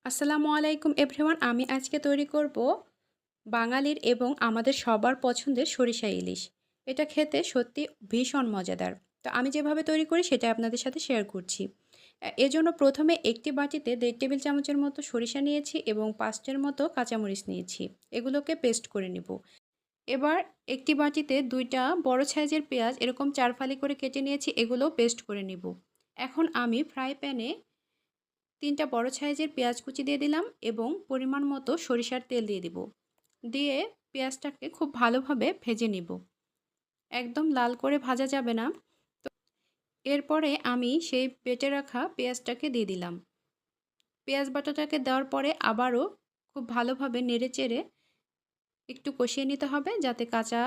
আসসালামু আলাইকুম এভরিওয়ান। আমি আজকে তৈরি করব বাঙালির এবং আমাদের সবার পছন্দের সরিষা ইলিশ। এটা খেতে সত্যি ভীষণ মজাদার। তো আমি যেভাবে তৈরি করি সেটা আপনাদের সাথে শেয়ার করছি। এজন্য প্রথমে একটি বাটিতে 1.5 টেবিল চামচের মতো সরিষা নিয়েছি এবং 5টের মতো কাঁচামরিচ নিয়েছি। এগুলোকে পেস্ট করে নিব। এবার একটি বাটিতে 2টা বড় সাইজের পেঁয়াজ এরকম 4 ফালি করে কেটে নিয়েছি, এগুলোও পেস্ট করে নিব। এখন আমি ফ্রাই প্যানে 3টা বড় সাইজের পেঁয়াজ কুচি দিয়ে দিলাম এবং পরিমাণ মতো সরিষার তেল দিয়ে দিব। দিয়ে পেঁয়াজটাকে খুব ভালোভাবে ভেজে নিব। একদম লাল করে ভাজা যাবে না। তো এরপরে আমি সেই বেটে রাখা পেঁয়াজটাকে দিয়ে দিলাম। পেঁয়াজ বাটাটাকে দেওয়ার পরে আবারও খুব ভালোভাবে নেড়েচেড়ে একটু কষিয়ে নিতে হবে যাতে কাঁচা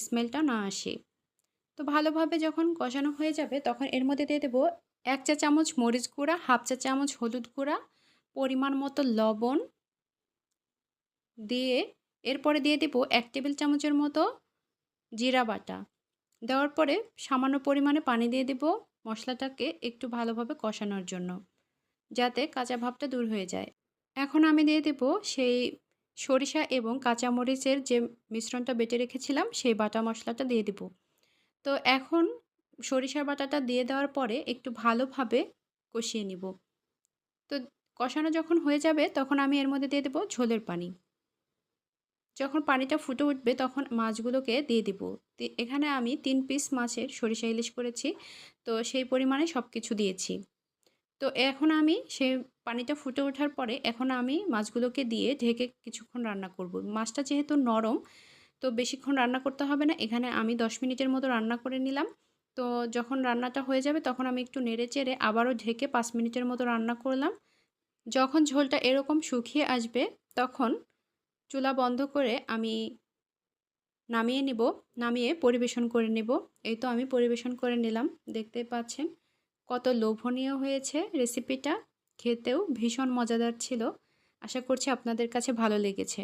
স্মেলটা না আসে। তো ভালোভাবে যখন কষানো হয়ে যাবে তখন এর মধ্যে দিয়ে দেবো 1 চা চামচ মরিচ গুঁড়া, হাফ চা চামচ হলুদ গুঁড়া, পরিমাণ মতো লবণ দিয়ে এরপরে দিয়ে দেব 1 টেবিল চামচের মতো জিরা বাটা। দেওয়ার পরে সামান্য পরিমাণে পানি দিয়ে দেব মশলাটাকে একটু ভালোভাবে কষানোর জন্য, যাতে কাঁচা ভাবটা দূর হয়ে যায়। এখন আমি দিয়ে দেব সেই সরিষা এবং কাঁচামরিচের যে মিশ্রণটা বেটে রেখেছিলাম সেই বাটা মশলাটা দিয়ে দেব। তো এখন সরিষার বাটাটা দিয়ে দেওয়ার পরে একটু ভালোভাবে কষিয়ে নিব। তো কষানো যখন হয়ে যাবে তখন আমি এর মধ্যে দিয়ে দেব ঝোলের পানি। যখন পানিটা ফুটে উঠবে তখন মাছগুলোকে দিয়ে দিব। এখানে আমি 3 পিস মাছের সরিষা ইলিশ করেছি। তো সেই পরিমাণে সব কিছু দিয়েছি। তো এখন আমি সেই পানিটা ফুটে ওঠার পরে এখন আমি মাছগুলোকে দিয়ে ঢেকে কিছুক্ষণ রান্না করব। মাছটা যেহেতু নরম, তো বেশিক্ষণ রান্না করতে হবে না। এখানে আমি 10 মিনিটের মতো রান্না করে নিলাম। তো যখন রান্নাটা হয়ে যাবে তখন আমি একটু নেড়েচেড়ে আবারও ঢেকে 5 মিনিটের মতো রান্না করলাম। যখন ঝোলটা এরকম শুকিয়ে আসবে তখন চুলা বন্ধ করে আমি নামিয়ে নিব। নামিয়ে পরিবেশন করে নেব। এই তো আমি পরিবেশন করে নিলাম। দেখতেই পাচ্ছেন কত লোভনীয় হয়েছে রেসিপিটা। খেতেও ভীষণ মজাদার ছিল। আশা করছি আপনাদের কাছে ভালো লেগেছে।